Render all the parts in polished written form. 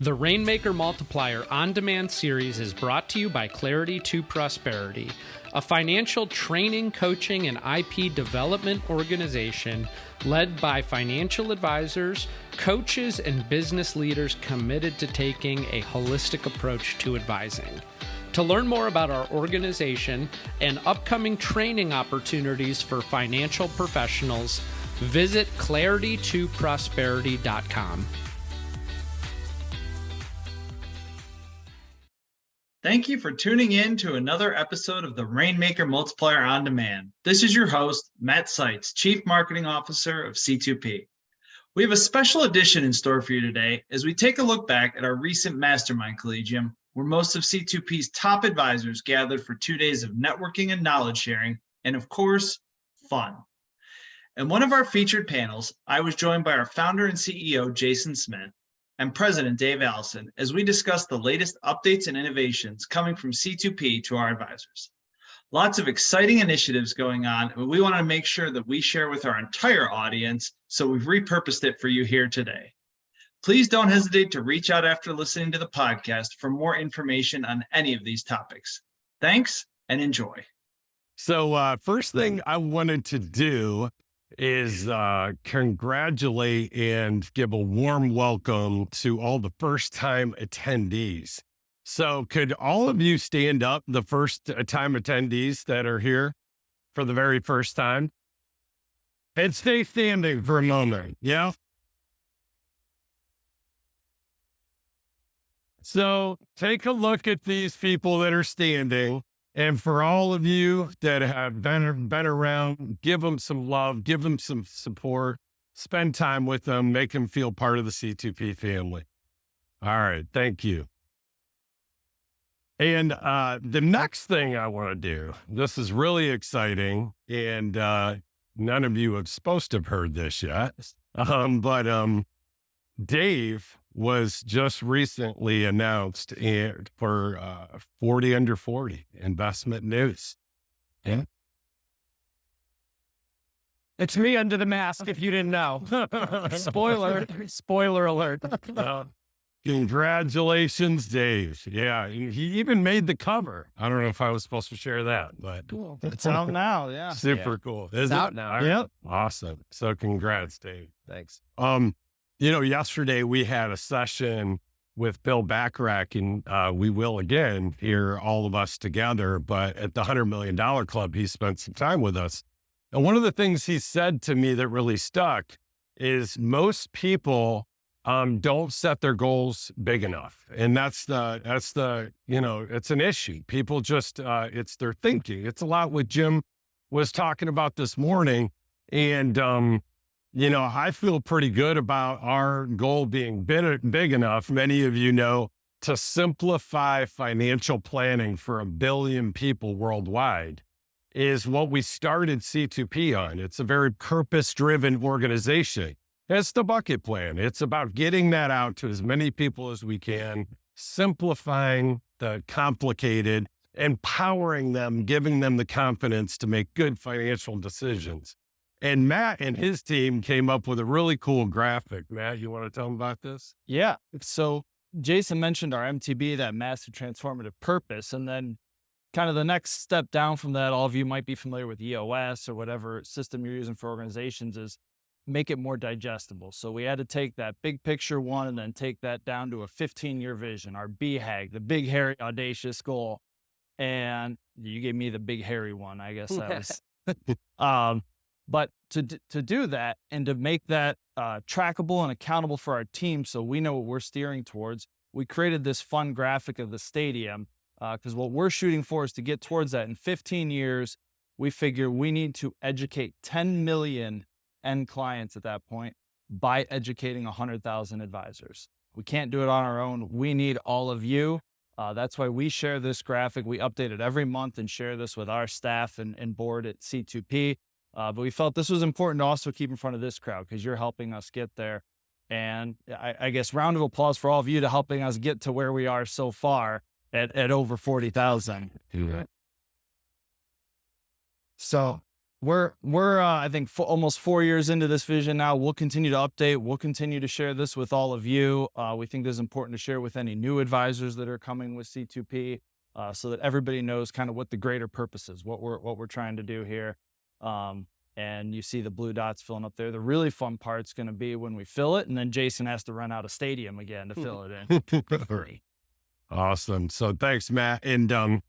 The Rainmaker Multiplier On-Demand series is brought to you by Clarity to Prosperity, a financial training, coaching, and IP development organization led by financial advisors, coaches, and business leaders committed to taking a holistic approach to advising. To learn more about our organization and upcoming training opportunities for financial professionals, visit claritytoprosperity.com. Thank you for tuning in to another episode of the Rainmaker Multiplier On Demand. This is your host, Matt Seitz, Chief Marketing Officer of C2P. We have a special edition in store for you today as we take a look back at our recent Mastermind Collegium, where most of C2P's top advisors gathered for 2 days of networking and knowledge sharing, and of course, fun. In one of our featured panels, I was joined by our founder and CEO, Jason Smith, and President Dave Alison, as we discuss the latest updates and innovations coming from C2P to our advisors. Lots of exciting initiatives going on, and we want to make sure that we share with our entire audience, so we've repurposed it for you here today. Please don't hesitate to reach out after listening to the podcast for more information on any of these topics. Thanks and enjoy. So first thing I wanted to do is congratulate and give a warm welcome to all the first-time attendees. So could all of you stand up, the first-time attendees that are here for the very first time? And stay standing for a moment, yeah? So take a look at these people that are standing. And for all of you that have been around, give them some love, give them some support, spend time with them, make them feel part of the C2P family. All right, thank you. And the next thing I want to do, this is really exciting, and none of you are supposed to have heard this yet, but Dave was just recently announced for 40 Under 40 investment news. Yeah. It's me under the mask, if you didn't know. Spoiler alert. Congratulations, Dave. Yeah, he even made the cover. I don't know if I was supposed to share that, but Cool. It's out now, yeah. Super cool. It's out now. Yep. Awesome. So congrats, Dave. Thanks. Yesterday we had a session with Bill Bacharach, and we will again here, all of us together, but at the $100 Million Club, he spent some time with us. And one of the things he said to me that really stuck is most people don't set their goals big enough. And that's it's an issue. People just, it's their thinking. It's a lot what Jim was talking about this morning. And, I feel pretty good about our goal being big enough, many of you know, to simplify financial planning for 1 billion people worldwide is what we started C2P on. It's a very purpose-driven organization. It's the bucket plan. It's about getting that out to as many people as we can, simplifying the complicated, empowering them, giving them the confidence to make good financial decisions. And Matt and his team came up with a really cool graphic. Matt, you want to tell them about this? Yeah. So Jason mentioned our MTB, that massive transformative purpose. And then kind of the next step down from that, all of you might be familiar with EOS or whatever system you're using for organizations, is make it more digestible. So we had to take that big picture one and then take that down to a 15-year vision, our BHAG, the big, hairy, audacious goal. And you gave me the big, hairy one. I guess that was... But to do that and to make that trackable and accountable for our team so we know what we're steering towards, we created this fun graphic of the stadium because what we're shooting for is to get towards that. In 15 years, we figure we need to educate 10 million end clients at that point by educating 100,000 advisors. We can't do it on our own. We need all of you. That's why we share this graphic. We update it every month and share this with our staff and board at C2P. But we felt this was important to also keep in front of this crowd because you're helping us get there. And I guess round of applause for all of you to helping us get to where we are so far at over 40,000. Yeah. So We're I think almost 4 years into this vision now. We'll continue to update. We'll continue to share this with all of you. We think this is important to share with any new advisors that are coming with C2P, so that everybody knows kind of what the greater purpose is, what we're trying to do here. And you see the blue dots filling up there. The really fun part's going to be when we fill it, and then Jason has to run out a stadium again to fill it in. Awesome. So thanks, Matt. And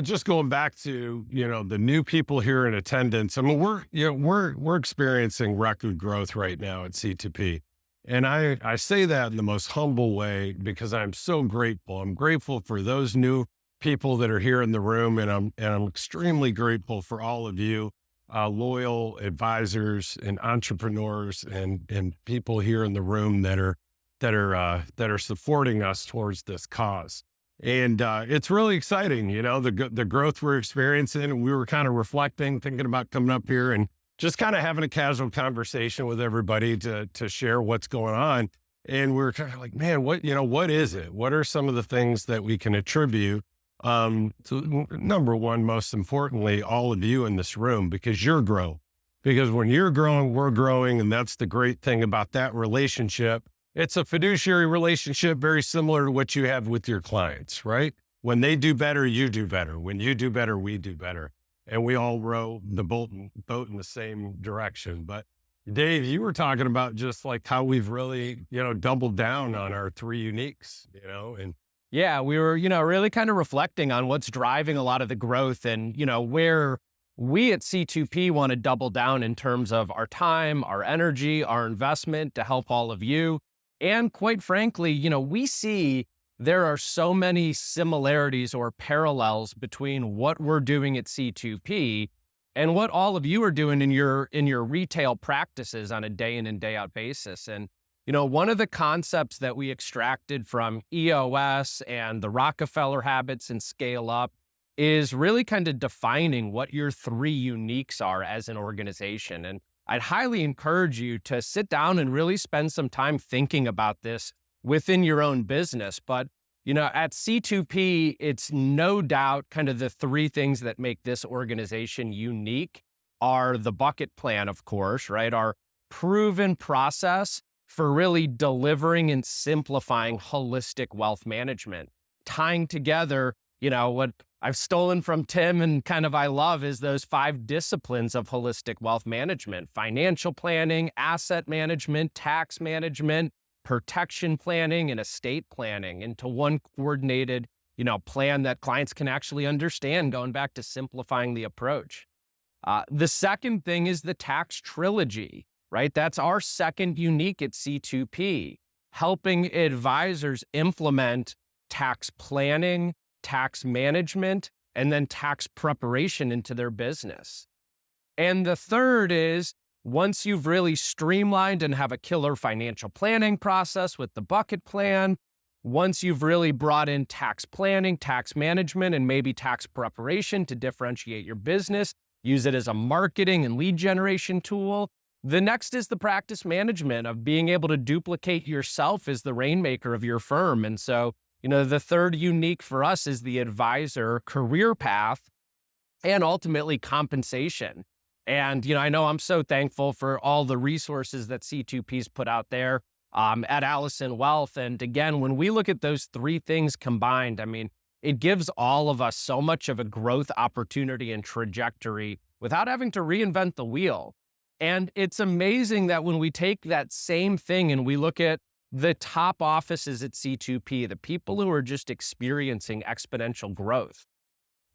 just going back to, the new people here in attendance, I mean, we're experiencing record growth right now at C2P. And I say that in the most humble way because I'm so grateful. I'm grateful for those new people that are here in the room. And I'm extremely grateful for all of you, loyal advisors and entrepreneurs and people here in the room that are supporting us towards this cause. And it's really exciting, the growth we're experiencing. And we were kind of reflecting, thinking about coming up here and just kind of having a casual conversation with everybody to share what's going on. And we were kind of like, man, what is it? What are some of the things that we can attribute to, number one, most importantly, all of you in this room, because you're growing. Because when you're growing, we're growing. And that's the great thing about that relationship. It's a fiduciary relationship, very similar to what you have with your clients, right? When they do better, you do better. When you do better, we do better. And we all row the boat in the same direction. But Dave, you were talking about just like how we've really, doubled down on our three uniques, and yeah, we were, really kind of reflecting on what's driving a lot of the growth and, where we at C2P want to double down in terms of our time, our energy, our investment to help all of you. And quite frankly, we see there are so many similarities or parallels between what we're doing at C2P and what all of you are doing in your retail practices on a day in and day out basis. And, one of the concepts that we extracted from EOS and the Rockefeller habits and scale up is really kind of defining what your three uniques are as an organization. And I'd highly encourage you to sit down and really spend some time thinking about this within your own business. But, at C2P, it's no doubt kind of the three things that make this organization unique are the bucket plan, of course, right? Our proven process for really delivering and simplifying holistic wealth management, tying together, what I've stolen from Tim and kind of I love is those 5 disciplines of holistic wealth management: financial planning, asset management, tax management, protection planning, and estate planning into one coordinated, plan that clients can actually understand, going back to simplifying the approach. The second thing is the tax trilogy, right? That's our second unique at C2P, helping advisors implement tax planning, tax management, and then tax preparation into their business. And the third is, once you've really streamlined and have a killer financial planning process with the bucket plan, once you've really brought in tax planning, tax management, and maybe tax preparation to differentiate your business, use it as a marketing and lead generation tool, the next is the practice management of being able to duplicate yourself as the rainmaker of your firm. And so, the third unique for us is the advisor career path and ultimately compensation. And, I know I'm so thankful for all the resources that C2P's put out there at Alison Wealth. And again, when we look at those three things combined, it gives all of us so much of a growth opportunity and trajectory without having to reinvent the wheel. And it's amazing that when we take that same thing and we look at the top offices at C2P, the people who are just experiencing exponential growth,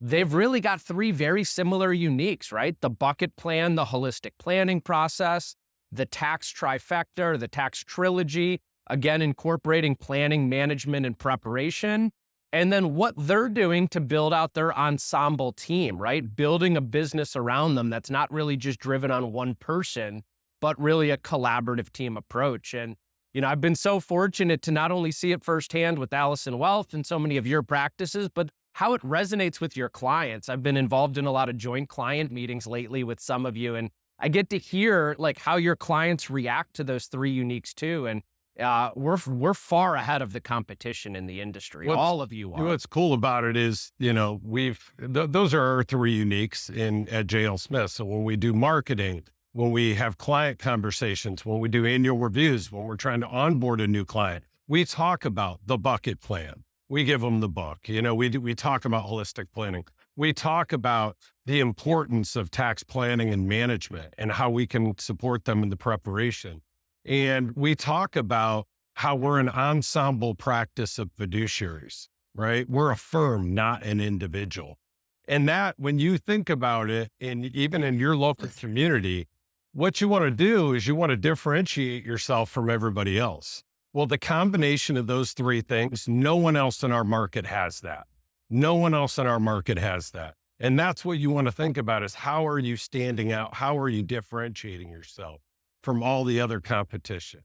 they've really got three very similar uniques, right? The bucket plan, the holistic planning process, the tax trifecta, the tax trilogy, again, incorporating planning, management, and preparation. And then what they're doing to build out their ensemble team, right? Building a business around them that's not really just driven on one person, but really a collaborative team approach. And, I've been so fortunate to not only see it firsthand with Alison Wealth and so many of your practices, but how it resonates with your clients. I've been involved in a lot of joint client meetings lately with some of you, and I get to hear how your clients react to those three uniques too. And, we're far ahead of the competition in the industry. All of you are. What's cool about it is, those are our three uniques at JL Smith. So when we do marketing, when we have client conversations, when we do annual reviews, when we're trying to onboard a new client, we talk about the bucket plan. We give them the book. We talk about holistic planning. We talk about the importance of tax planning and management and how we can support them in the preparation. And we talk about how we're an ensemble practice of fiduciaries, right? We're a firm, not an individual. And that, when you think about it, and even in your local community, what you want to do is you want to differentiate yourself from everybody else. Well, the combination of those three things, no one else in our market has that. No one else in our market has that. And that's what you want to think about, is how are you standing out? How are you differentiating yourself from all the other competition?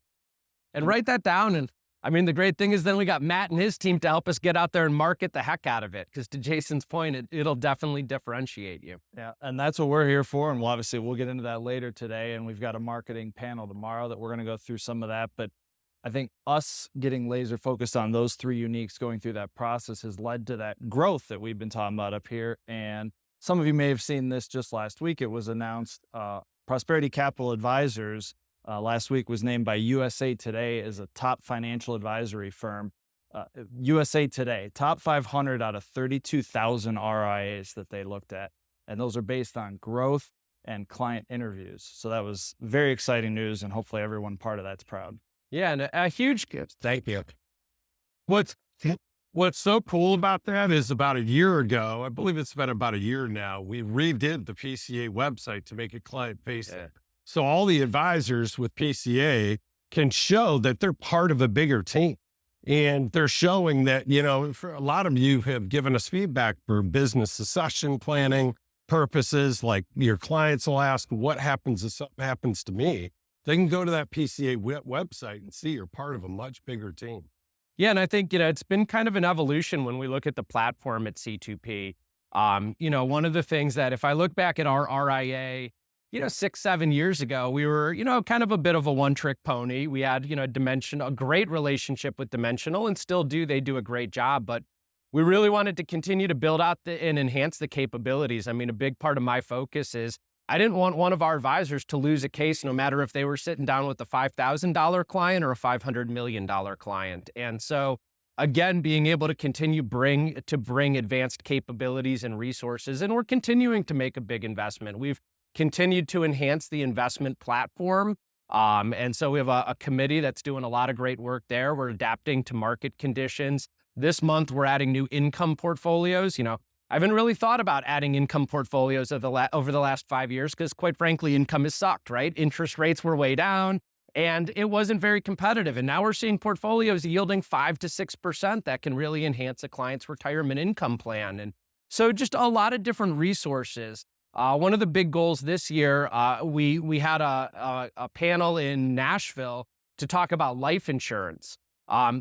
And write that down. And I mean, the great thing is then we got Matt and his team to help us get out there and market the heck out of it. Because to Jason's point, it'll definitely differentiate you. Yeah, and that's what we're here for. And we'll get into that later today. And we've got a marketing panel tomorrow that we're going to go through some of that. But I think us getting laser focused on those three uniques going through that process has led to that growth that we've been talking about up here. And some of you may have seen this just last week. It was announced Prosperity Capital Advisors last week was named by USA Today as a top financial advisory firm. USA Today, top 500 out of 32,000 RIAs that they looked at. And those are based on growth and client interviews. So that was very exciting news, and hopefully everyone part of that's proud. Yeah, and a huge gift. Thank you. What's so cool about that is about a year ago, I believe it's been about a year now, we redid the PCA website to make it client-facing. Yeah. So all the advisors with PCA can show that they're part of a bigger team. And they're showing that, for a lot of you have given us feedback for business succession planning purposes, like your clients will ask, what happens if something happens to me? They can go to that PCA website and see you're part of a much bigger team. Yeah, and I think, it's been kind of an evolution when we look at the platform at C2P. One of the things that if I look back at our RIA, 6-7 years ago, we were, kind of a bit of a one-trick pony. We had, a great relationship with Dimensional, and still do. They do a great job, but we really wanted to continue to build out and enhance the capabilities. I mean, a big part of my focus is I didn't want one of our advisors to lose a case, no matter if they were sitting down with a $5,000 client or a $500 million client. And so, again, being able to continue bring advanced capabilities and resources, and we're continuing to make a big investment. We've continued to enhance the investment platform. And so we have a committee that's doing a lot of great work there. We're adapting to market conditions. This month, we're adding new income portfolios. I haven't really thought about adding income portfolios over the last 5 years because, quite frankly, income has sucked, right? Interest rates were way down, and it wasn't very competitive. And now we're seeing portfolios yielding 5 to 6% that can really enhance a client's retirement income plan. And so just a lot of different resources. One of the big goals this year, we had a panel in Nashville to talk about life insurance.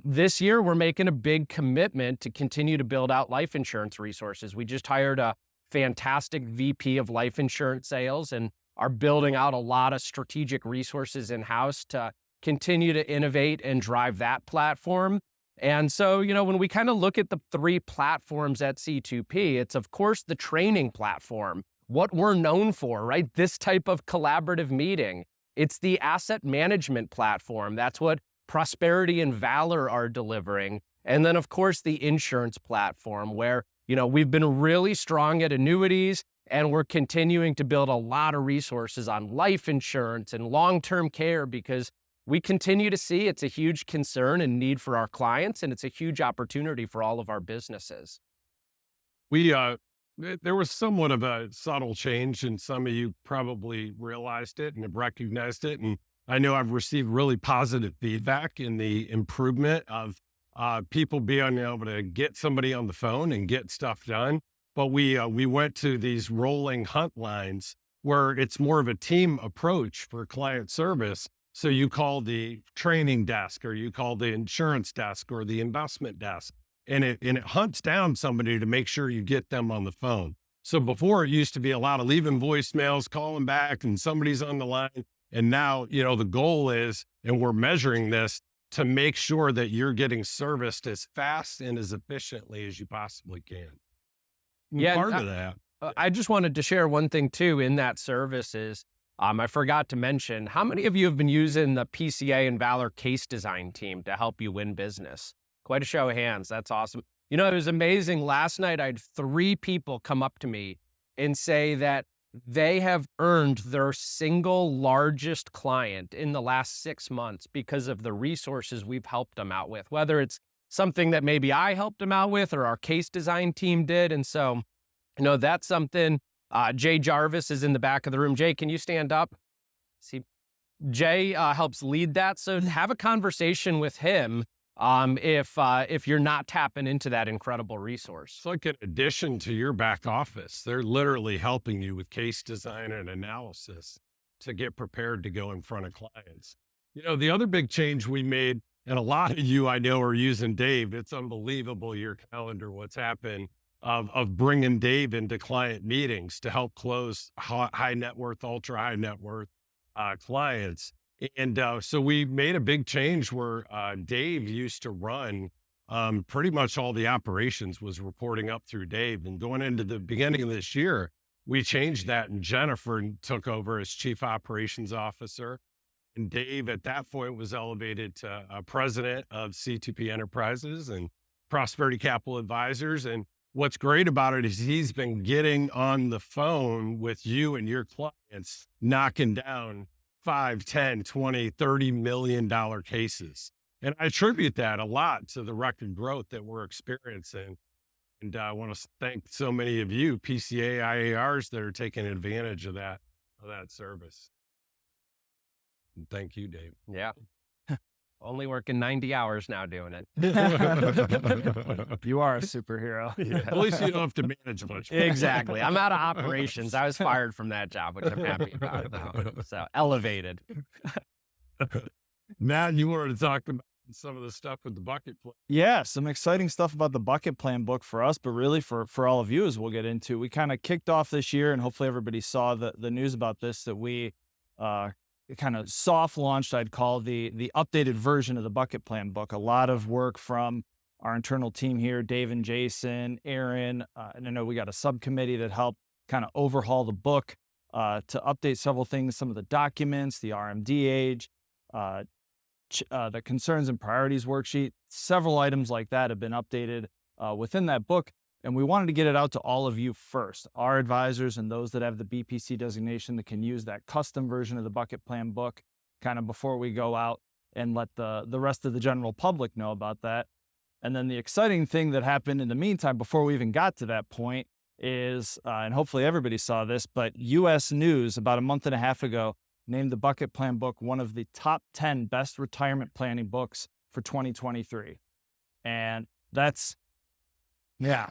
This year, we're making a big commitment to continue to build out life insurance resources. We just hired a fantastic VP of life insurance sales and are building out a lot of strategic resources in-house to continue to innovate and drive that platform. And so, when we kind of look at the three platforms at C2P, it's, of course, the training platform, what we're known for, right? This type of collaborative meeting. It's the asset management platform. That's what Prosperity and Valor are delivering. And then, of course, the insurance platform where, we've been really strong at annuities, and we're continuing to build a lot of resources on life insurance and long-term care because we continue to see it's a huge concern and need for our clients, and it's a huge opportunity for all of our businesses. There was somewhat of a subtle change, and some of you probably realized it and have recognized it. And I know I've received really positive feedback in the improvement of people being able to get somebody on the phone and get stuff done. But we went to these rolling hunt lines where it's more of a team approach for client service. So you call the training desk, or you call the insurance desk, or the investment desk. And it hunts down somebody to make sure you get them on the phone. So before, it used to be a lot of leaving voicemails, calling back, and somebody's on the line. And now, the goal is, and we're measuring this, to make sure that you're getting serviced as fast and as efficiently as you possibly can. And Yeah, part of that. I just wanted to share one thing too in that service is, I forgot to mention, how many of you have been using the PCA and Valor case design team to help you win business? Quite a show of hands. That's awesome. You know, it was amazing. Last night, I had 3 people come up to me and say that they have earned their single largest client in the last 6 months because of the resources we've helped them out with, whether it's something that maybe I helped them out with or our case design team did. And so, you know, that's something. Jay Jarvis is in the back of the room. Jay, can you stand up? See, Jay helps lead that. So have a conversation with him if you're not tapping into that incredible resource. It's like an addition to your back office. They're literally helping you with case design and analysis to get prepared to go in front of clients. You know, the other big change we made, and a lot of you I know are using Dave. It's unbelievable, your calendar, what's happened of bringing Dave into client meetings to help close high net worth, ultra high net worth clients. And so we made a big change where Dave used to run pretty much all the operations was reporting up through Dave. And going into the beginning of this year, we changed that, and Jennifer took over as Chief Operations Officer. And Dave at that point was elevated to president of C2P Enterprises and Prosperity Capital Advisors. And what's great about it is he's been getting on the phone with you and your clients, knocking down 5, 10, 20, $30 million cases. And I attribute that a lot to the record growth that we're experiencing. And I want to thank so many of you PCA IARs that are taking advantage of that service. And thank you, Dave. Yeah. Only working 90 hours now doing it. You are a superhero. Yeah. At least you don't have to manage much. Exactly. I'm out of operations. I was fired from that job, which I'm happy about now. So elevated. Matt, you wanted to talk about some of the stuff with the bucket plan. Yeah, some exciting stuff about the bucket plan book for us, but really for all of you as we'll get into. We kind of kicked off this year, and hopefully everybody saw the news about this, that we kind of soft launched, I'd call the updated version of the bucket plan book. A lot of work from our internal team here, Dave and Jason, Aaron, and I know we got a subcommittee that helped kind of overhaul the book to update several things, some of the documents, the RMD age, the concerns and priorities worksheet. Several items like that have been updated within that book. And we wanted to get it out to all of you first, our advisors and those that have the BPC designation that can use that custom version of the bucket plan book kind of before we go out and let the rest of the general public know about that. And then the exciting thing that happened in the meantime, before we even got to that point, is, and hopefully everybody saw this, but U.S. News about a month and a half ago named the bucket plan book one of the top 10 best retirement planning books for 2023. And that's, yeah.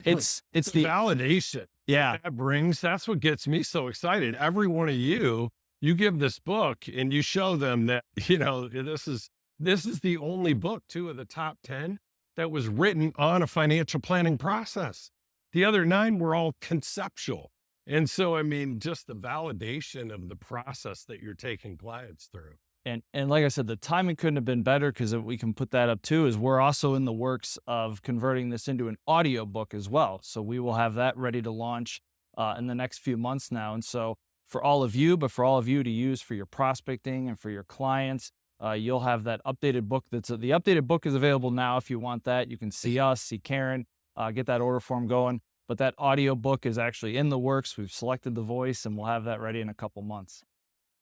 It's the validation. Yeah. That's what gets me so excited. Every one of you give this book and you show them that, you know, this is the only book, 2 of the top 10 that was written on a financial planning process. The other 9 were all conceptual. And so, I mean, just the validation of the process that you're taking clients through. And like I said, the timing couldn't have been better, because we can put that up too, is we're also in the works of converting this into an audio book as well. So we will have that ready to launch in the next few months now. And so for all of you to use for your prospecting and for your clients, you'll have that updated book. The updated book is available now. If you want that, you can see us, see Karen, get that order form going. But that audio book is actually in the works. We've selected the voice, and we'll have that ready in a couple months.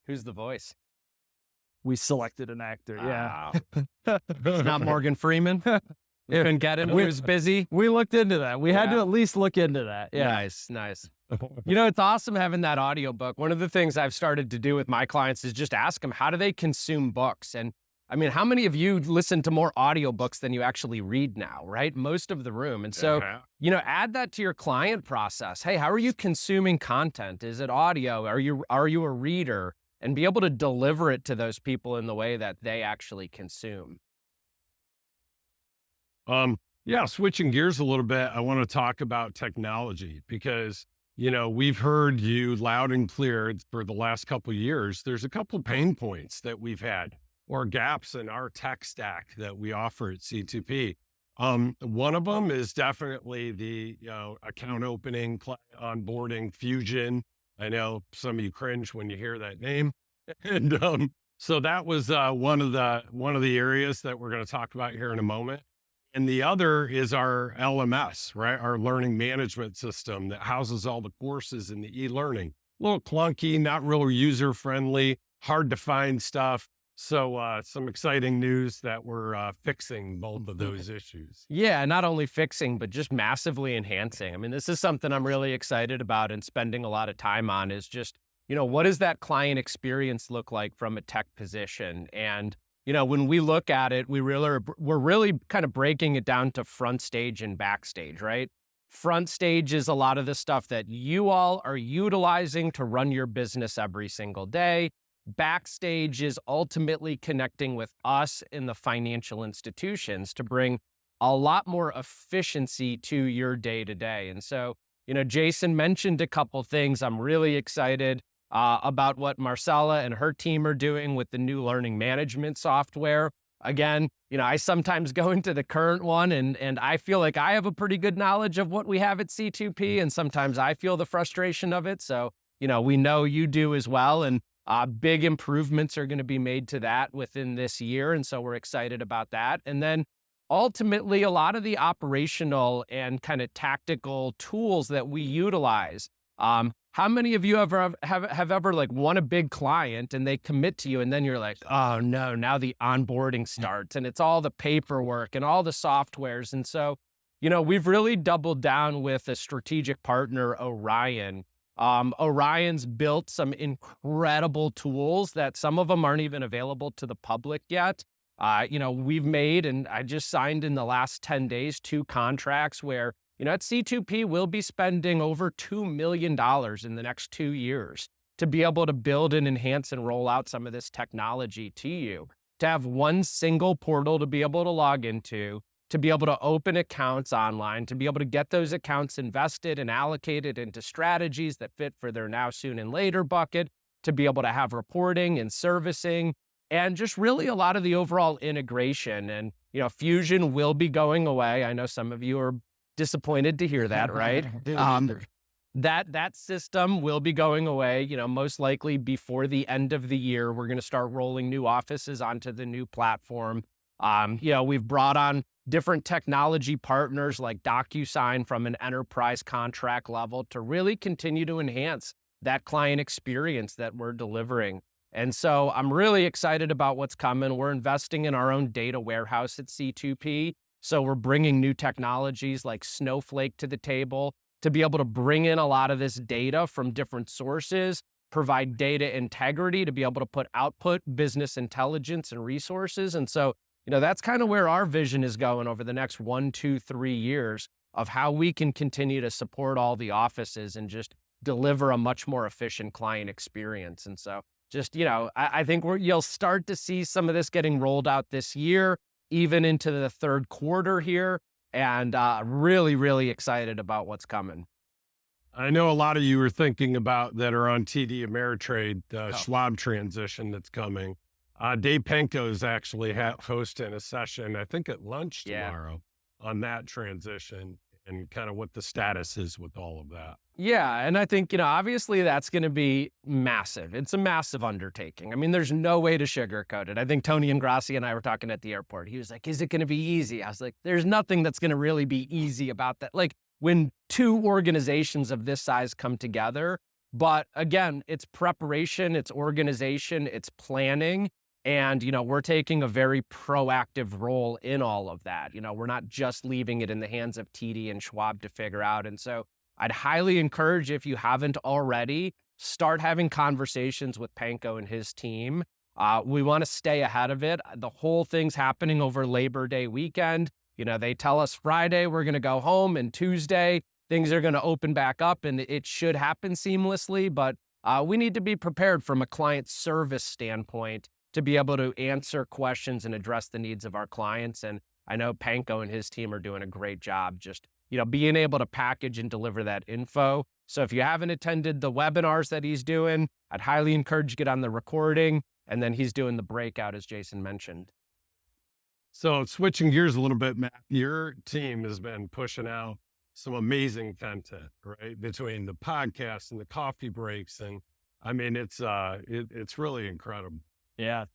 Who's the voice? We selected an actor. Yeah. It's not Morgan Freeman. We couldn't get him. He was busy. We looked into that. We had to at least look into that. Yeah. Nice. You know, it's awesome having that audiobook. One of the things I've started to do with my clients is just ask them, how do they consume books? And I mean, how many of you listen to more audiobooks than you actually read now, right? Most of the room. And so, you know, add that to your client process. Hey, how are you consuming content? Is it audio? Are you a reader? And be able to deliver it to those people in the way that they actually consume. Switching gears a little bit, I want to talk about technology, because, you know, we've heard you loud and clear for the last couple of years. There's a couple of pain points that we've had or gaps in our tech stack that we offer at C2P. One of them is definitely the account opening, client onboarding, Fusion. I know some of you cringe when you hear that name, and so that was one of the areas that we're going to talk about here in a moment. And the other is our LMS, right? Our learning management system that houses all the courses in the e-learning. A little clunky, not real user friendly, hard to find stuff. So some exciting news that we're fixing both of those issues. Yeah, not only fixing, but just massively enhancing. I mean, this is something I'm really excited about and spending a lot of time on is just, what does that client experience look like from a tech position? And, when we look at it, we're really kind of breaking it down to front stage and backstage, right? Front stage is a lot of the stuff that you all are utilizing to run your business every single day. Backstage is ultimately connecting with us in the financial institutions to bring a lot more efficiency to your day to day. And so, Jason mentioned a couple things. I'm really excited about what Marcella and her team are doing with the new learning management software. Again, I sometimes go into the current one and I feel like I have a pretty good knowledge of what we have at C2P, and sometimes I feel the frustration of it. So, we know you do as well. And big improvements are going to be made to that within this year. And so we're excited about that. And then ultimately, a lot of the operational and kind of tactical tools that we utilize. How many of you have ever like won a big client and they commit to you and then you're like, oh no, now the onboarding starts and it's all the paperwork and all the softwares. And so, we've really doubled down with a strategic partner, Orion. Orion's built some incredible tools that some of them aren't even available to the public yet. We've made, and I just signed in the last 10 days, 2 contracts where, at C2P, we'll be spending over $2 million in the next 2 years to be able to build and enhance and roll out some of this technology to you, to have one single portal to be able to log into, to be able to open accounts online, to be able to get those accounts invested and allocated into strategies that fit for their now, soon, and later bucket, to be able to have reporting and servicing, and just really a lot of the overall integration. And, Fusion will be going away. I know some of you are disappointed to hear that, right? That system will be going away, most likely before the end of the year. We're going to start rolling new offices onto the new platform. We've brought on different technology partners like DocuSign from an enterprise contract level to really continue to enhance that client experience that we're delivering. And so I'm really excited about what's coming. We're investing in our own data warehouse at C2P. So we're bringing new technologies like Snowflake to the table to be able to bring in a lot of this data from different sources, provide data integrity to be able to put output, business intelligence, and resources. And so, that's kind of where our vision is going over the next 1, 2, 3 years of how we can continue to support all the offices and just deliver a much more efficient client experience. And so just, I think you'll start to see some of this getting rolled out this year, even into the third quarter here, and really, really excited about what's coming. I know a lot of you are thinking about that are on TD Ameritrade, Schwab transition that's coming. Dave Penko is actually hosting a session, I think at lunch tomorrow, on that transition and kind of what the status is with all of that. Yeah, and I think, obviously that's going to be massive. It's a massive undertaking. I mean, there's no way to sugarcoat it. I think Tony Ingrassi and I were talking at the airport. He was like, is it going to be easy? I was like, there's nothing that's going to really be easy about that. Like when 2 organizations of this size come together, but again, it's preparation, it's organization, it's planning. And, we're taking a very proactive role in all of that. We're not just leaving it in the hands of TD and Schwab to figure out. And so I'd highly encourage, if you haven't already, start having conversations with Penko and his team. We want to stay ahead of it. The whole thing's happening over Labor Day weekend. They tell us Friday we're going to go home, and Tuesday things are going to open back up, and it should happen seamlessly. But we need to be prepared from a client service standpoint to be able to answer questions and address the needs of our clients. And I know Penko and his team are doing a great job just, being able to package and deliver that info. So if you haven't attended the webinars that he's doing, I'd highly encourage you to get on the recording. And then he's doing the breakout, as Jason mentioned. So switching gears a little bit, Matt, your team has been pushing out some amazing content, right? Between the podcasts and the coffee breaks. And I mean, it's really incredible. Yeah,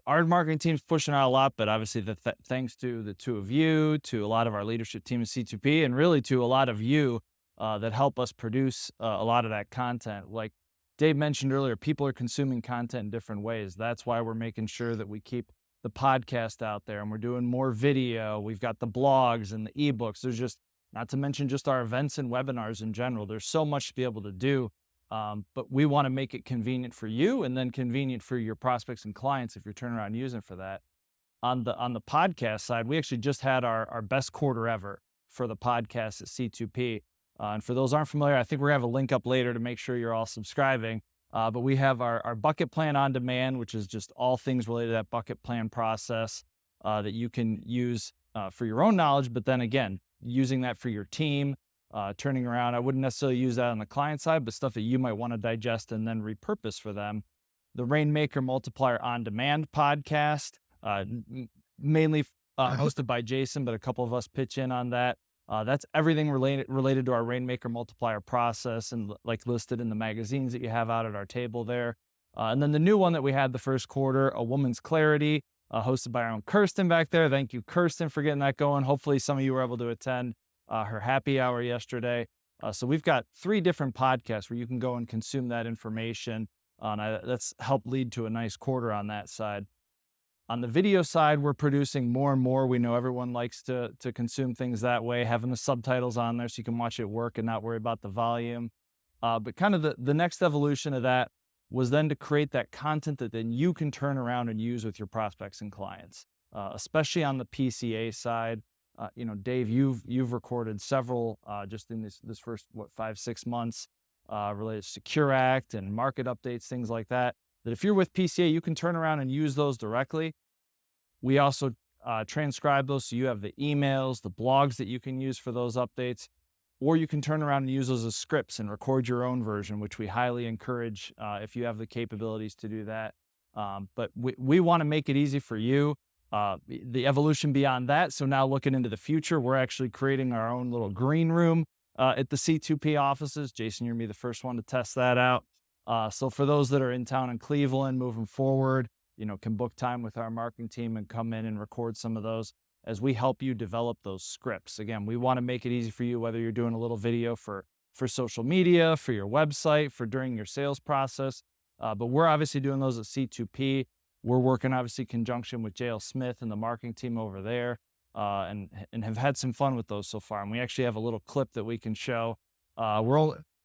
our marketing team's pushing out a lot, but obviously thanks to the two of you, to a lot of our leadership team at C2P, and really to a lot of you that help us produce a lot of that content. Like Dave mentioned earlier, people are consuming content in different ways. That's why we're making sure that we keep the podcast out there, and we're doing more video. We've got the blogs and the ebooks. There's just, not to mention just our events and webinars in general. There's so much to be able to do. But we want to make it convenient for you, and then convenient for your prospects and clients if you're turning around using for that. On the podcast side, we actually just had our best quarter ever for the podcast at C2P. And for those who aren't familiar, I think we're going to have a link up later to make sure you're all subscribing. But we have our bucket plan on demand, which is just all things related to that bucket plan process that you can use for your own knowledge, but then again, using that for your team. Turning around, I wouldn't necessarily use that on the client side, but stuff that you might want to digest and then repurpose for them. The Rainmaker Multiplier On Demand podcast, mainly hosted by Jason, but a couple of us pitch in on that. That's everything related to our Rainmaker Multiplier process and like listed in the magazines that you have out at our table there. And then the new one that we had the first quarter, A Woman's Clarity, hosted by our own Kirsten back there. Thank you, Kirsten, for getting that going. Hopefully some of you were able to attend her happy hour yesterday. So we've got 3 different podcasts where you can go and consume that information. That's helped lead to a nice quarter on that side. On the video side, we're producing more and more. We know everyone likes to consume things that way, having the subtitles on there so you can watch it work and not worry about the volume. But kind of the next evolution of that was then to create that content that then you can turn around and use with your prospects and clients, especially on the PCA side. Dave, you've recorded several just in this first 5-6 months related to Secure Act and market updates, things like that. That if you're with PCA, you can turn around and use those directly. We also transcribe those, so you have the emails, the blogs that you can use for those updates, or you can turn around and use those as scripts and record your own version, which we highly encourage if you have the capabilities to do that. But we want to make it easy for you. The evolution beyond that. So now looking into the future, we're actually creating our own little green room at the C2P offices. Jason, you're going to be the first one to test that out. So for those that are in town in Cleveland moving forward, can book time with our marketing team and come in and record some of those as we help you develop those scripts. Again, we want to make it easy for you, whether you're doing a little video for social media, for your website, for during your sales process. But we're obviously doing those at C2P. We're working obviously in conjunction with JL Smith and the marketing team over there, and have had some fun with those so far. And we actually have a little clip that we can show.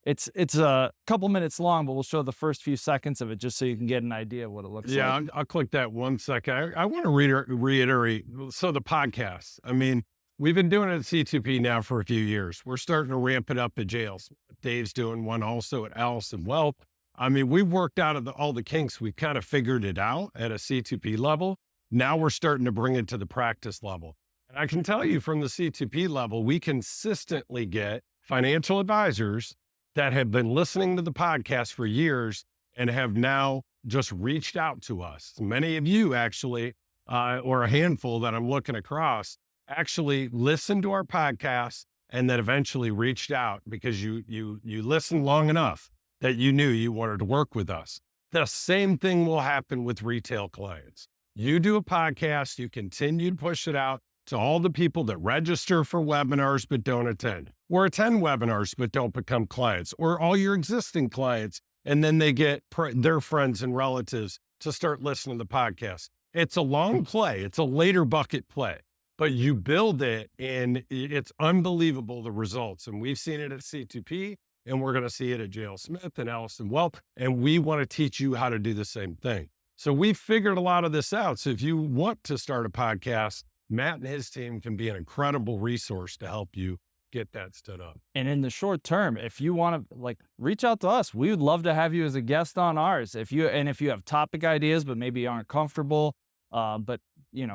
It's a couple minutes long, but we'll show the first few seconds of it just so you can get an idea of what it looks like. Yeah, I'll click that 1 second. I want to reiterate. So the podcast, I mean, we've been doing it at C2P now for a few years. We're starting to ramp it up at JL Smith. Dave's doing one also at Alison Wealth. I mean, we've worked out of all the kinks. We've kind of figured it out at a C2P level. Now we're starting to bring it to the practice level. And I can tell you from the C2P level, we consistently get financial advisors that have been listening to the podcast for years and have now just reached out to us. Many of you actually, or a handful that I'm looking across, actually listened to our podcast and then eventually reached out because you listened long enough that you knew you wanted to work with us. The same thing will happen with retail clients. You do a podcast, you continue to push it out to all the people that register for webinars but don't attend, or attend webinars but don't become clients, or all your existing clients, and then they get their friends and relatives to start listening to the podcast. It's a long play. It's a later bucket play, but you build it and it's unbelievable, the results. And we've seen it at C2P. And we're going to see it at JL Smith and Alison Wealth. And we want to teach you how to do the same thing. So we've figured a lot of this out. So if you want to start a podcast, Matt and his team can be an incredible resource to help you get that stood up. And in the short term, if you want to reach out to us, we would love to have you as a guest on ours. If you have topic ideas, but maybe aren't comfortable, but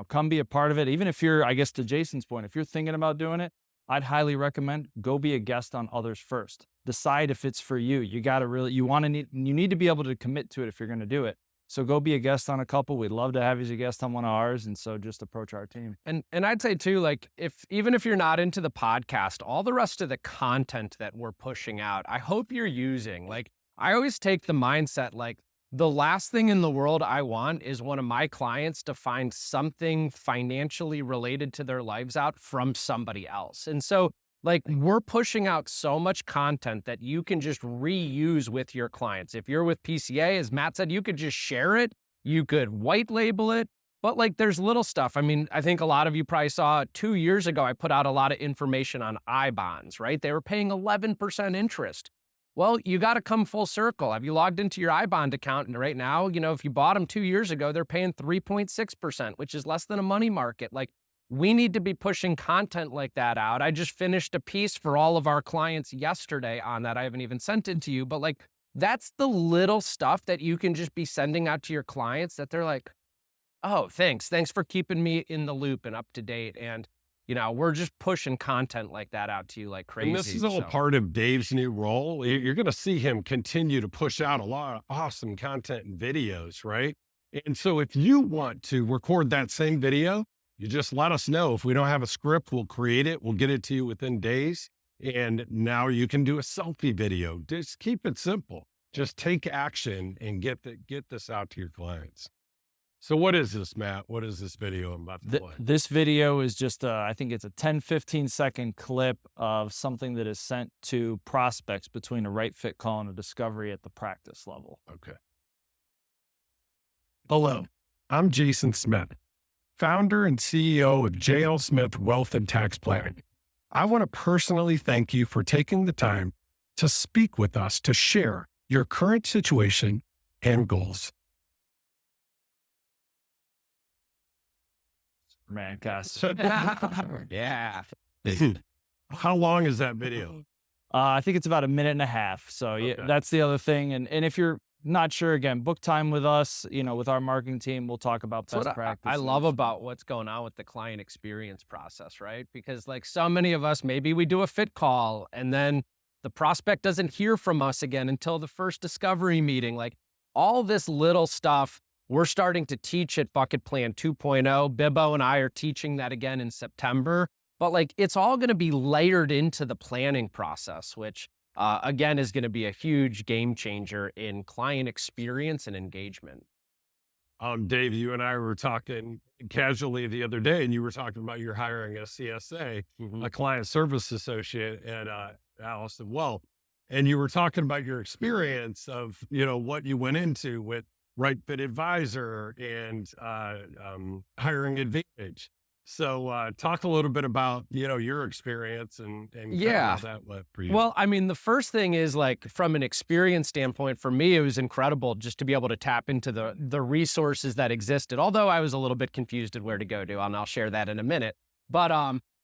come be a part of it. Even if you're, I guess to Jason's point, if you're thinking about doing it, I'd highly recommend go be a guest on others first. Decide if it's for you. You need to be able to commit to it if you're going to do it. So go be a guest on a couple. We'd love to have you as a guest on one of ours. And so just approach our team. And I'd say too, like even if you're not into the podcast, all the rest of the content that we're pushing out, I hope you're using. Like I always take the mindset, like the last thing in the world I want is one of my clients to find something financially related to their lives out from somebody else. And so like we're pushing out so much content that you can just reuse with your clients. If you're with PCA, as Matt said, you could just share it. You could white label it. But like there's little stuff. I mean, I think a lot of you probably saw 2 years ago, I put out a lot of information on I-bonds, right? They were paying 11% interest. Well, you got to come full circle. Have you logged into your I-bond account? And right now, if you bought them 2 years ago, they're paying 3.6%, which is less than a money market. Like we need to be pushing content like that out. I just finished a piece for all of our clients yesterday on that. I haven't even sent it to you, but like that's the little stuff that you can just be sending out to your clients that they're like, oh, thanks for keeping me in the loop and up to date. And we're just pushing content like that out to you like crazy. And this is all part of Dave's new role. You're going to see him continue to push out a lot of awesome content and videos, right? And so if you want to record that same video, you just let us know. If we don't have a script, we'll create it. We'll get it to you within days. And now you can do a selfie video. Just keep it simple. Just take action and get this out to your clients. So what is this, Matt? What is this video I'm about to play? This video is just, I think it's a 10, 15-second clip of something that is sent to prospects between a right fit call and a discovery at the practice level. Okay. Hello, I'm Jason Smith, founder and CEO of JL Smith Wealth and Tax Planning. I want to personally thank you for taking the time to speak with us to share your current situation and goals. Man, gosh. Yeah. How long is that video? I think it's about 1.5 minutes. So yeah, that's the other thing. And if you're not sure, again, book time with us, with our marketing team, we'll talk about best practices. I love about what's going on with the client experience process, right? Because like so many of us, maybe we do a fit call and then the prospect doesn't hear from us again until the first discovery meeting. Like all this little stuff, we're starting to teach at Bucket Plan 2.0. Bibbo and I are teaching that again in September. But like it's all going to be layered into the planning process, which again is going to be a huge game changer in client experience and engagement. Dave, you and I were talking casually the other day, and you were talking about you're hiring a CSA, a client service associate at Alison Wealth. And you were talking about your experience of, what you went into with Right Fit Advisor and Hiring Advantage. So talk a little bit about, your experience and how that went for you. Well, I mean, the first thing is like from an experience standpoint, for me, it was incredible just to be able to tap into the resources that existed. Although I was a little bit confused at where to go to, and I'll share that in a minute. But,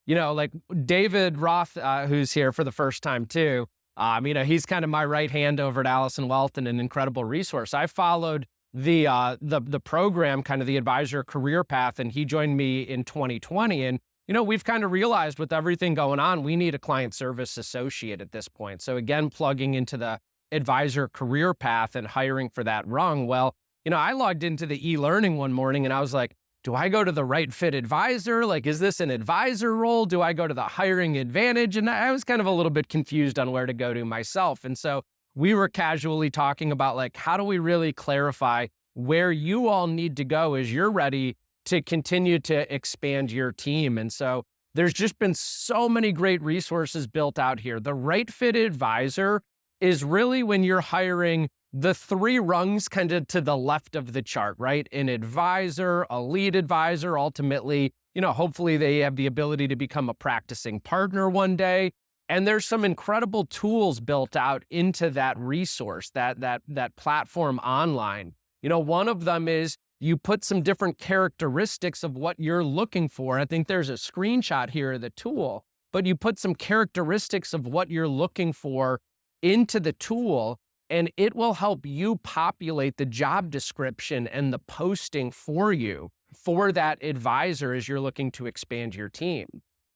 like David Roth, who's here for the first time too, he's kind of my right hand over at Alison Wealth and an incredible resource. I followed the program, kind of the advisor career path, and he joined me in 2020. And, we've kind of realized with everything going on, we need a client service associate at this point. So again, plugging into the advisor career path and hiring for that rung. Well, I logged into the e-learning one morning and I was like, do I go to the Right Fit Advisor? Like, is this an advisor role? Do I go to the Hiring Advantage? And I was kind of a little bit confused on where to go to myself. And so we were casually talking about like, how do we really clarify where you all need to go as you're ready to continue to expand your team? And so there's just been so many great resources built out here. The Right Fit Advisor is really when you're hiring the 3 rungs kind of to the left of the chart, right? An advisor, a lead advisor, ultimately, hopefully they have the ability to become a practicing partner one day. And there's some incredible tools built out into that resource, that platform online. One of them is you put some different characteristics of what you're looking for. I think there's a screenshot here of the tool, but you put some characteristics of what you're looking for into the tool, and it will help you populate the job description and the posting for you for that advisor as you're looking to expand your team.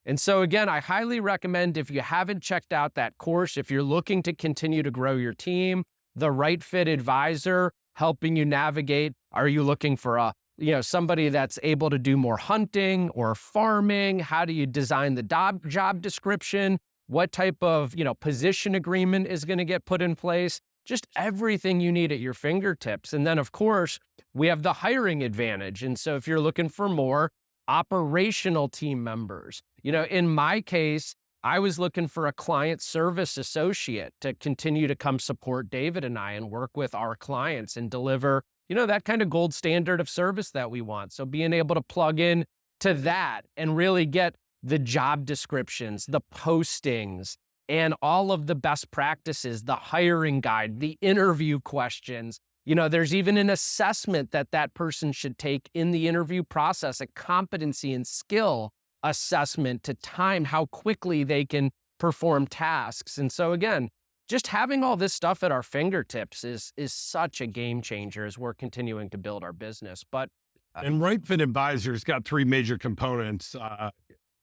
And so again, I highly recommend, if you haven't checked out that course, if you're looking to continue to grow your team, the Right Fit Advisor, helping you navigate? Are you looking for somebody that's able to do more hunting or farming? How do you design the job description? What type of, position agreement is going to get put in place? Just everything you need at your fingertips. And then, of course, we have the hiring advantage. And so if you're looking for more operational team members, in my case, I was looking for a client service associate to continue to come support David and I and work with our clients and deliver, that kind of gold standard of service that we want. So being able to plug in to that and really get the job descriptions, the postings, and all of the best practices, the hiring guide, the interview questions. There's even an assessment that person should take in the interview process, a competency and skill assessment to time how quickly they can perform tasks. And so again, just having all this stuff at our fingertips is such a game changer as we're continuing to build our business. But and Right Fit Advisor's got three major components.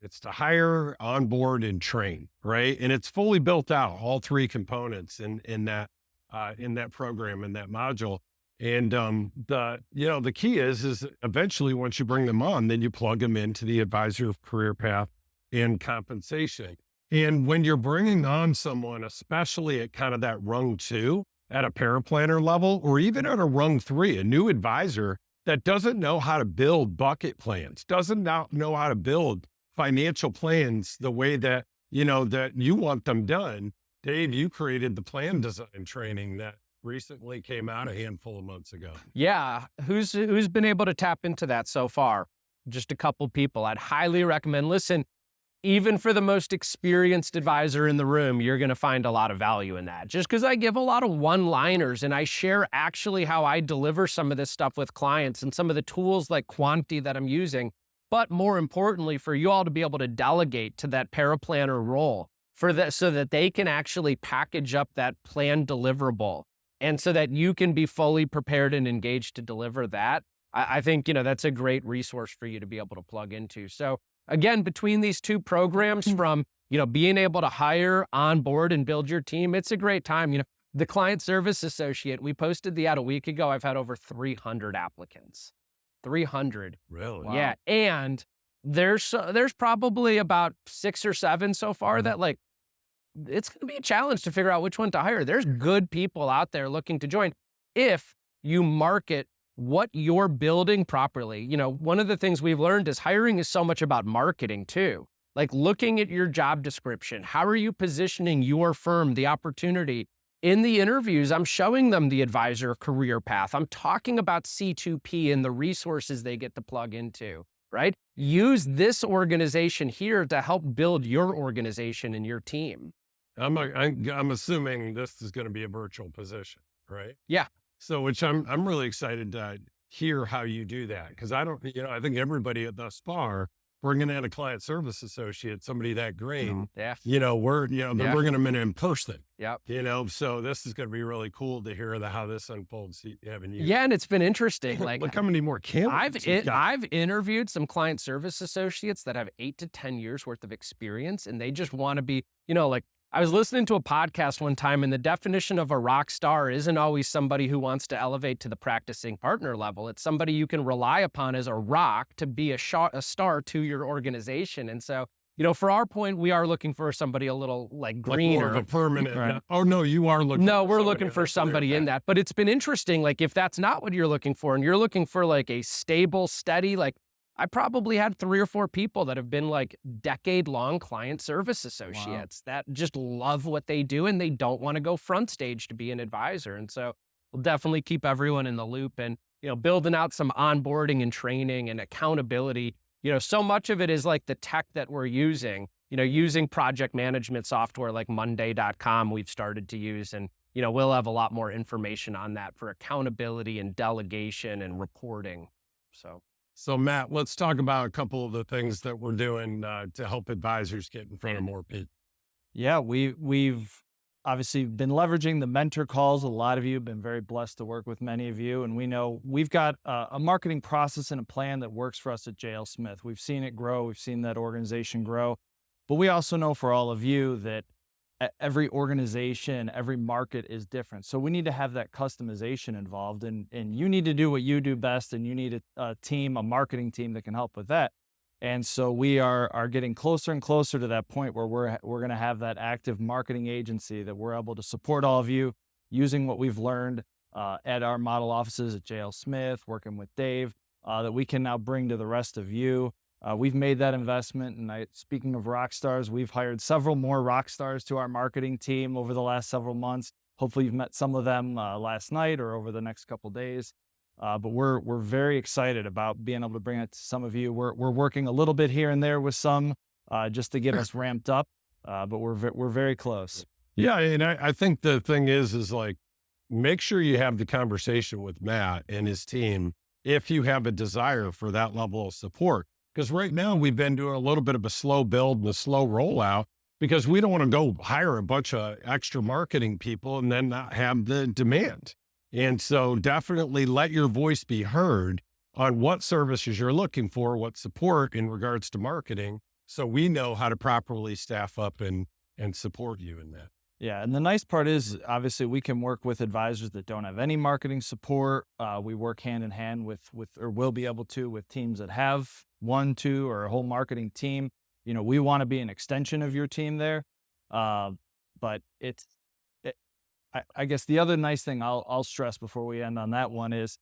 It's to hire, onboard, and train, right? And it's fully built out, all three components in that program, in that module. And the key is eventually once you bring them on, then you plug them into the advisor career path and compensation. And when you're bringing on someone, especially at kind of that rung 2 at a paraplanner level, or even at a rung 3, a new advisor that doesn't know how to build bucket plans, doesn't know how to build financial plans the way that, that you want them done. Dave, you created the plan design training that recently came out a handful of months ago. Yeah. Who's been able to tap into that so far? Just a couple people. I'd highly recommend. Listen, even for the most experienced advisor in the room, you're going to find a lot of value in that. Just because I give a lot of one-liners and I share actually how I deliver some of this stuff with clients and some of the tools like Quanti that I'm using. But more importantly, for you all to be able to delegate to that paraplanner role so that they can actually package up that plan deliverable and so that you can be fully prepared and engaged to deliver that. I think, that's a great resource for you to be able to plug into. So again, between these two programs from, being able to hire, onboard, and build your team, it's a great time. The client service associate, we posted the ad a week ago. I've had over 300 applicants. 300. Really? Wow. Yeah. And there's probably about 6 or 7 so far that it's going to be a challenge to figure out which one to hire. There's good people out there looking to join if you market what you're building properly. One of the things we've learned is hiring is so much about marketing too. Like looking at your job description, how are you positioning your firm, the opportunity? In the interviews, I'm showing them the advisor career path. I'm talking about C2P and the resources they get to plug into, right? Use this organization here to help build your organization and your team. I'm assuming this is going to be a virtual position, right? Yeah. So, which I'm really excited to hear how you do that. Cause I think everybody thus far, bringing in a client service associate, somebody that green, yeah. We're bringing them in person. Yep. So this is going to be really cool to hear how this unfolds. Having you. Yeah. And it's been interesting. Look how many more candidates I've interviewed some client service associates that have 8 to 10 years worth of experience, and they just want to be, I was listening to a podcast one time, and the definition of a rock star isn't always somebody who wants to elevate to the practicing partner level. It's somebody you can rely upon as a rock to be a star to your organization. And so, for our point, we are looking for somebody a little greener. More of a permanent. Right. Oh, no, you are looking. No, we're looking for somebody in that. But it's been interesting. If that's not what you're looking for, and you're looking for a stable, steady, I probably had 3 or 4 people that have been decade-long client service associates that just love what they do and they don't want to go front stage to be an advisor. And so we'll definitely keep everyone in the loop and, building out some onboarding and training and accountability. So much of it is the tech that we're using, using project management software like Monday.com we've started to use. And, we'll have a lot more information on that for accountability and delegation and reporting. So Matt, let's talk about a couple of the things that we're doing to help advisors get in front of more people. Yeah, we've obviously been leveraging the mentor calls. A lot of you have been very blessed to work with many of you. And we know we've got a marketing process and a plan that works for us at JL Smith. We've seen it grow. We've seen that organization grow. But we also know for all of you that every organization, every market is different. So we need to have that customization involved, and you need to do what you do best, and you need a team, a marketing team that can help with that. And so we are getting closer and closer to that point where we're going to have that active marketing agency that we're able to support all of you using what we've learned at our model offices at JL Smith, working with Dave, that we can now bring to the rest of you. We've made that investment, and speaking of rock stars, we've hired several more rock stars to our marketing team over the last several months. Hopefully you've met some of them last night or over the next couple days. But we're very excited about being able to bring it to some of you. We're working a little bit here and there with some just to get us ramped up, but we're very close. Yeah, and I think the thing is like, make sure you have the conversation with Matt and his team if you have a desire for that level of support. Because right now we've been doing a little bit of a slow build and a slow rollout because we don't want to go hire a bunch of extra marketing people and then not have the demand. And so definitely let your voice be heard on what services you're looking for, what support in regards to marketing, so we know how to properly staff up and support you in that. Yeah, and the nice part is, obviously, we can work with advisors that don't have any marketing support. We work hand in hand with, or will be able to, with teams that have 1, 2, or a whole marketing team. We want to be an extension of your team there. But I guess the other nice thing I'll stress before we end on that one is,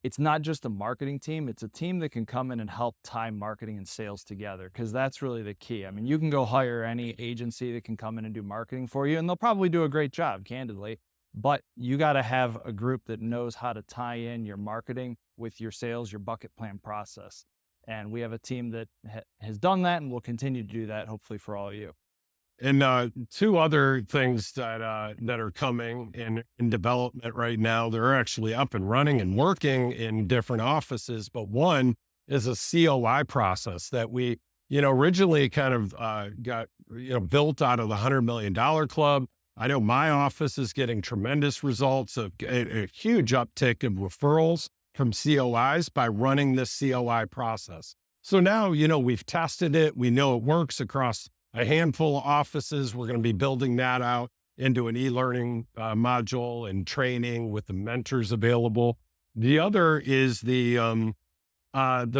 it's not just a marketing team. It's a team that can come in and help tie marketing and sales together, because that's really the key. I mean, you can go hire any agency that can come in and do marketing for you, and they'll probably do a great job, candidly, but you got to have a group that knows how to tie in your marketing with your sales, your bucket plan process. And we have a team that has done that and will continue to do that, hopefully, for all of you. And 2 other things that are coming in development right now, they're actually up and running and working in different offices. But one is a COI process that we, originally kind of got, built out of the $100 million club. I know my office is getting tremendous results of a huge uptick of referrals from COIs by running this COI process. So now, we've tested it. We know it works across a handful of offices. We're going to be building that out into an e-learning module and training with the mentors available. The other is the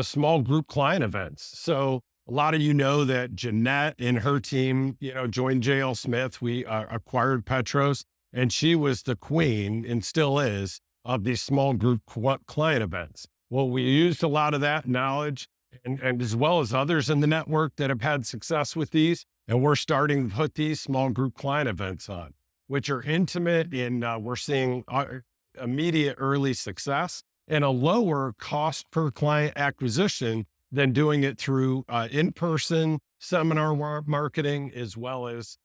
small group client events. So a lot of you know that Jeanette and her team, joined JL Smith. We acquired Petros, and she was the queen, and still is, of these small group client events. Well, we used a lot of that knowledge and as well as others in the network that have had success with these. And we're starting to put these small group client events on, which are intimate, and we're seeing immediate early success and a lower cost per client acquisition than doing it through in-person seminar marketing as well as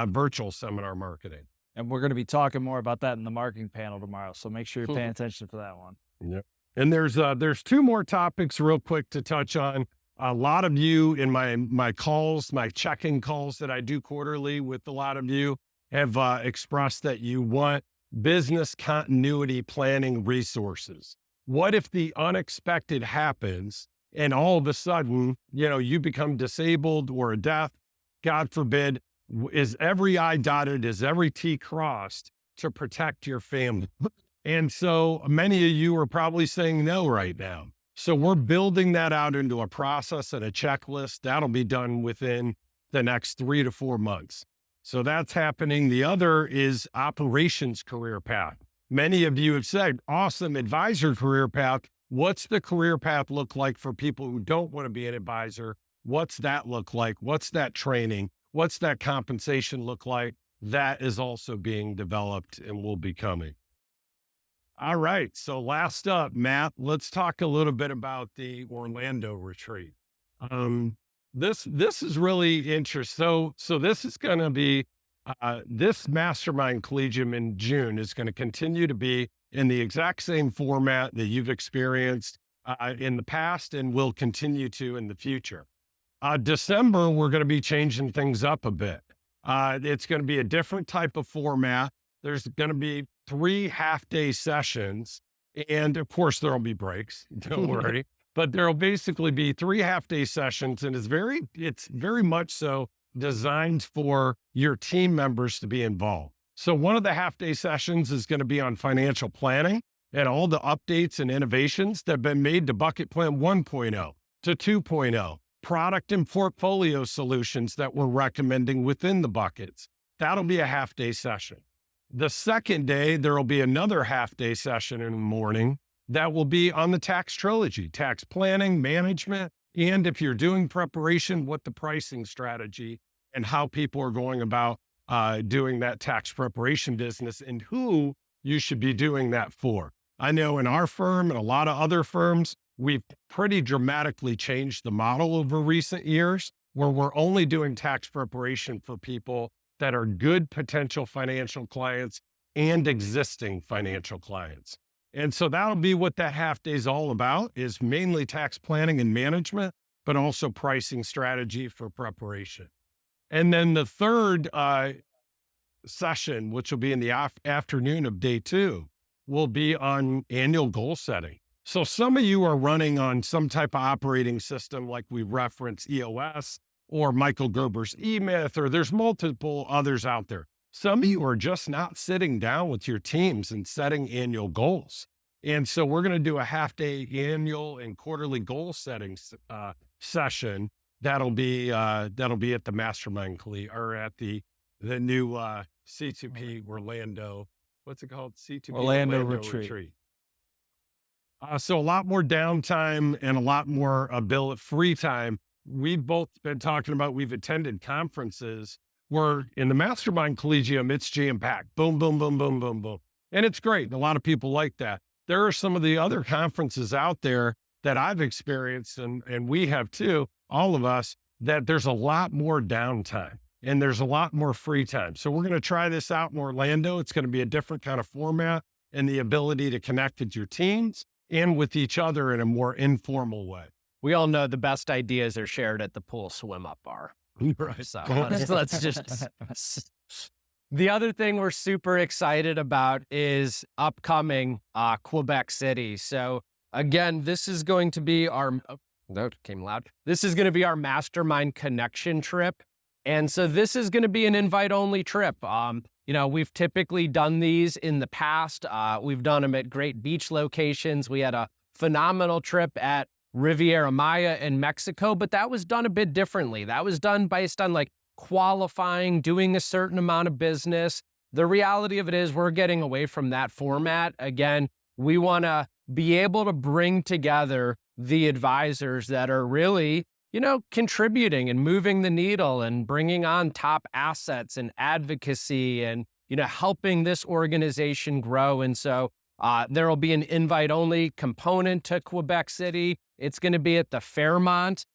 virtual seminar marketing. And we're going to be talking more about that in the marketing panel tomorrow. So make sure you're paying attention for that one. Yep. And there's 2 more topics real quick to touch on. A lot of you in my calls, my check-in calls that I do quarterly with a lot of you have expressed that you want business continuity planning resources. What if the unexpected happens and all of a sudden, you become disabled or a death, God forbid? Is every I dotted, is every T crossed to protect your family? And so many of you are probably saying no right now. So we're building that out into a process and a checklist. That'll be done within the next 3 to 4 months. So that's happening. The other is operations career path. Many of you have said, awesome advisor career path. What's the career path look like for people who don't want to be an advisor? What's that look like? What's that training? What's that compensation look like? That is also being developed and will be coming. All right. So last up, Matt, let's talk a little bit about the Orlando retreat. This is really interesting. So this is going to be, this Mastermind Collegium in June is going to continue to be in the exact same format that you've experienced in the past and will continue to in the future. December, we're going to be changing things up a bit. It's going to be a different type of format. There's going to be 3 half-day sessions, and of course there'll be breaks. Don't worry, but there'll basically be 3 half-day sessions, and it's very much so designed for your team members to be involved. So one of the half-day sessions is going to be on financial planning and all the updates and innovations that have been made to Bucket Plan 1.0 to 2.0, product and portfolio solutions that we're recommending within the buckets. That'll be a half-day session. The second day, there will be another half-day session in the morning that will be on the tax trilogy, tax planning, management, and if you're doing preparation, what the pricing strategy and how people are going about doing that tax preparation business and who you should be doing that for. I know in our firm and a lot of other firms, we've pretty dramatically changed the model over recent years where we're only doing tax preparation for people that are good potential financial clients and existing financial clients. And so that'll be what that half day is all about, is mainly tax planning and management, but also pricing strategy for preparation. And then the third session, which will be in the afternoon of day 2, will be on annual goal setting. So some of you are running on some type of operating system like we reference EOS or Michael Gerber's eMyth, or there's multiple others out there. Some of you are just not sitting down with your teams and setting annual goals. And so we're going to do a half-day annual and quarterly goal setting session. That'll be at the Mastermind or at the new C2P Orlando. What's it called? C2P Orlando Retreat. So a lot more downtime and a lot more free time. We've both been talking about, we've attended conferences where in the Mastermind Collegium, it's jam-packed. Boom, boom, boom, boom, boom, boom. And it's great. A lot of people like that. There are some of the other conferences out there that I've experienced, and we have too, all of us, that there's a lot more downtime and there's a lot more free time. So we're going to try this out in Orlando. It's going to be a different kind of format and the ability to connect with your teams and with each other in a more informal way. We all know the best ideas are shared at the pool swim-up bar. Right. So let's just... The other thing we're super excited about is upcoming Quebec City. So again, this is going to be our... that came loud. This is going to be our Mastermind Connection trip. And so this is going to be an invite-only trip. We've typically done these in the past. We've done them at great beach locations. We had a phenomenal trip at Riviera Maya in Mexico, but that was done a bit differently. That was done based on like qualifying, doing a certain amount of business. The reality of it is we're getting away from that format. Again, we want to be able to bring together the advisors that are really, contributing and moving the needle and bringing on top assets and advocacy and, helping this organization grow. And so there will be an invite-only component to Quebec City. It's going to be at the Fairmont.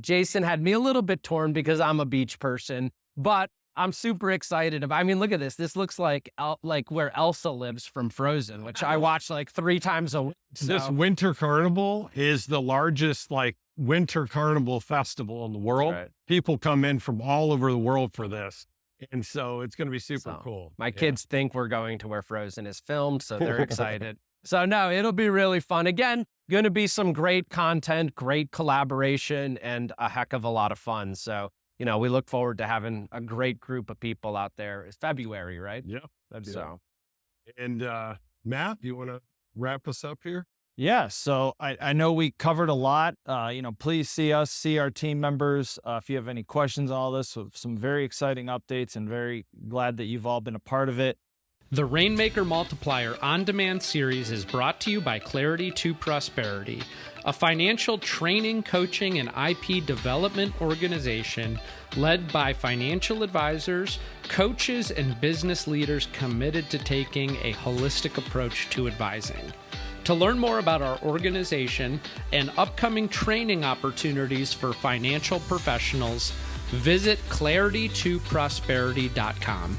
Jason had me a little bit torn because I'm a beach person, but I'm super excited about. Look at this. This looks like where Elsa lives from Frozen, which I watch like 3 times a week. So. This Winter Carnival is the largest winter carnival festival in the world. Right. People come in from all over the world for this. And so it's going to be super cool. My kids think we're going to where Frozen is filmed, so they're excited. So no, it'll be really fun. Again, going to be some great content, great collaboration, and a heck of a lot of fun. So, we look forward to having a great group of people out there. It's February, right? Yeah. That'd be so. And Matt, you want to wrap us up here? Yeah, so I know we covered a lot. Please see our team members. If you have any questions on all this, some very exciting updates, and very glad that you've all been a part of it. The Rainmaker Multiplier On-Demand series is brought to you by Clarity to Prosperity, a financial training, coaching, and IP development organization led by financial advisors, coaches, and business leaders committed to taking a holistic approach to advising. To learn more about our organization and upcoming training opportunities for financial professionals, visit claritytoprosperity.com.